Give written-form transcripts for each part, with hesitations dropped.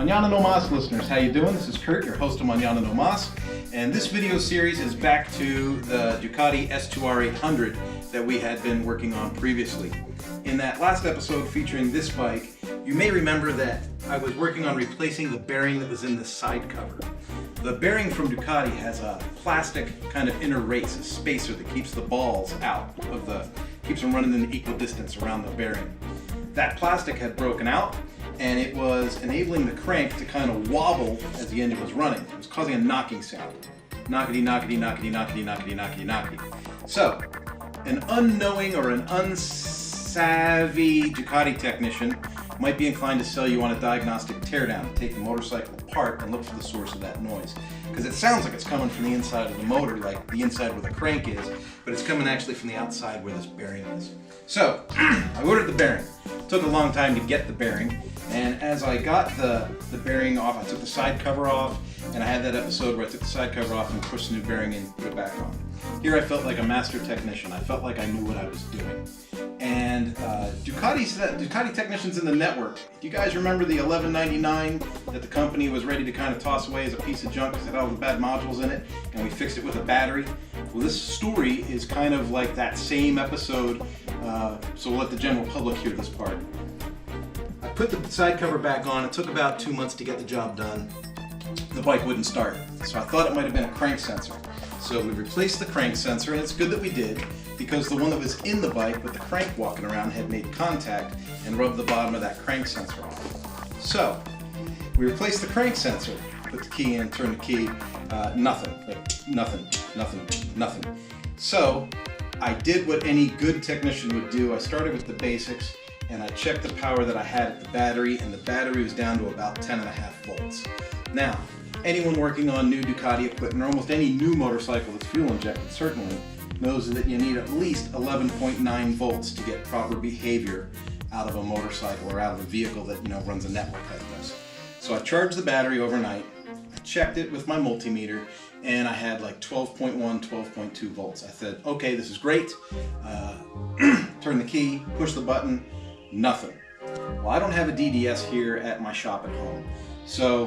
Manana no Mas listeners, how you doing? This is Kurt, your host of Manana no Mas, and this video series is back to the Ducati S2R800 that we had been working on previously. In that last episode featuring this bike, you may remember that I was working on replacing the bearing that was in the side cover. The bearing from Ducati has a plastic kind of inner race, a spacer that keeps the balls out of keeps them running in the equal distance around the bearing. That plastic had broken out, and it was enabling the crank to kind of wobble as the engine was running. It was causing a knocking sound. Knockety, knockety, knockety, knockety, knockety, knockety, knockety. So, an unknowing or an unsavvy Ducati technician might be inclined to sell you on a diagnostic teardown to take the motorcycle apart and look for the source of that noise. Because it sounds like it's coming from the inside of the motor, like the inside where the crank is, but it's coming actually from the outside where this bearing is. So, I ordered the bearing. It took a long time to get the bearing, and as I got the bearing off, I took the side cover off, and I had that episode where I took the side cover off and pushed the new bearing in and put it back on. Here I felt like a master technician. I felt like I knew what I was doing. And Ducati technicians in the network, do you guys remember the $11.99 that the company was ready to kind of toss away as a piece of junk because it had all the bad modules in it, and we fixed it with a battery? Well, this story is kind of like that same episode, so we'll let the general public hear this part. I put the side cover back on. It took about 2 months to get the job done. The bike wouldn't start, so I thought it might have been a crank sensor. So we replaced the crank sensor, and it's good that we did, because the one that was in the bike with the crank walking around had made contact and rubbed the bottom of that crank sensor off. So we replaced the crank sensor, put the key in, turned the key, nothing. So I did what any good technician would do. I started with the basics, and I checked the power that I had at the battery, and the battery was down to about 10.5 volts. Now, anyone working on new Ducati equipment, or almost any new motorcycle that's fuel injected certainly, knows that you need at least 11.9 volts to get proper behavior out of a motorcycle or out of a vehicle that runs a network like this. So I charged the battery overnight, I checked it with my multimeter, and I had like 12.1, 12.2 volts. I said, okay, this is great. Turn the key, push the button, nothing. Well, I don't have a DDS here at my shop at home, so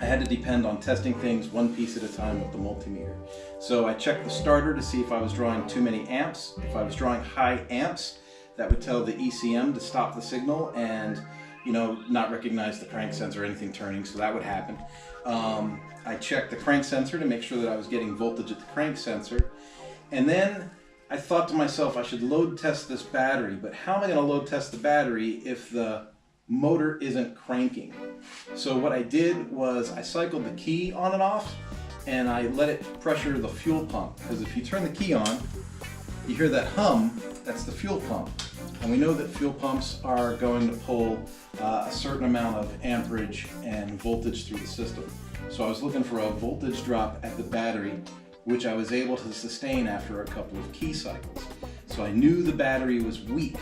I had to depend on testing things one piece at a time with the multimeter. So I checked the starter to see if I was drawing too many amps. If I was drawing high amps, that would tell the ECM to stop the signal and not recognize the crank sensor or anything turning, so that would happen. I checked the crank sensor to make sure that I was getting voltage at the crank sensor. And then I thought to myself, I should load test this battery, but how am I going to load test the battery if the motor isn't cranking? So what I did was I cycled the key on and off, and I let it pressure the fuel pump, because if you turn the key on, you hear that hum, that's the fuel pump. And we know that fuel pumps are going to pull a certain amount of amperage and voltage through the system. So I was looking for a voltage drop at the battery, which I was able to sustain after a couple of key cycles. So I knew the battery was weak.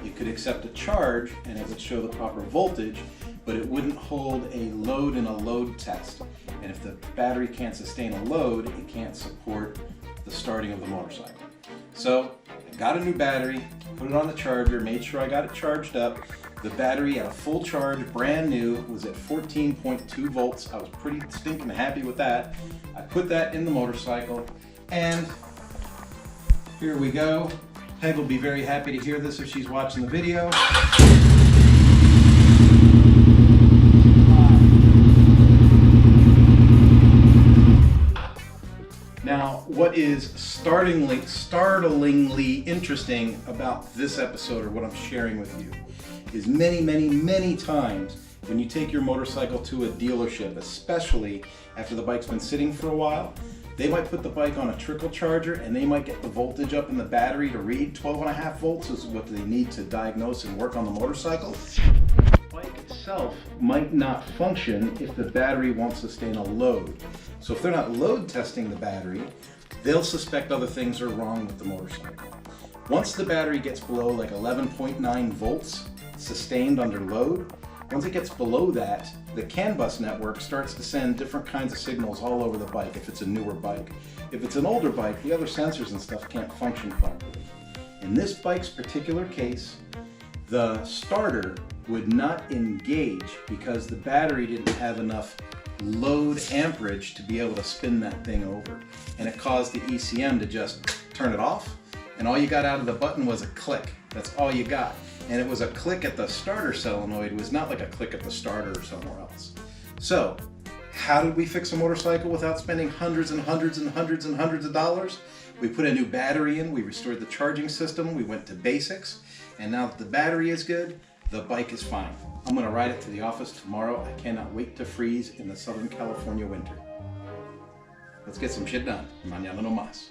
It could accept a charge and it would show the proper voltage, but it wouldn't hold a load in a load test. And if the battery can't sustain a load, it can't support the starting of the motorcycle. So I got a new battery, put it on the charger, made sure I got it charged up. The battery at a full charge, brand new, was at 14.2 volts. I was pretty stinking happy with that. I put that in the motorcycle, and here we go. Peg will be very happy to hear this if she's watching the video. Now, what is startlingly interesting about this episode, or what I'm sharing with you, is many times when you take your motorcycle to a dealership, especially after the bike's been sitting for a while, they might put the bike on a trickle charger and they might get the voltage up in the battery to read 12.5 volts is what they need to diagnose and work on the motorcycle. The bike itself might not function if the battery won't sustain a load. So if they're not load testing the battery, they'll suspect other things are wrong with the motorcycle. Once the battery gets below like 11.9 volts sustained under load, once it gets below that, the CAN bus network starts to send different kinds of signals all over the bike if it's a newer bike. If it's an older bike, the other sensors and stuff can't function properly. In this bike's particular case, the starter would not engage because the battery didn't have enough load amperage to be able to spin that thing over. And it caused the ECM to just turn it off, and all you got out of the button was a click. That's all you got. And it was a click at the starter solenoid. It was not like a click at the starter or somewhere else. So, how did we fix a motorcycle without spending hundreds and hundreds and hundreds and hundreds of dollars? We put a new battery in, we restored the charging system, we went to basics, and now that the battery is good, the bike is fine. I'm gonna ride it to the office tomorrow. I cannot wait to freeze in the Southern California winter. Let's get some shit done. Mañana no más.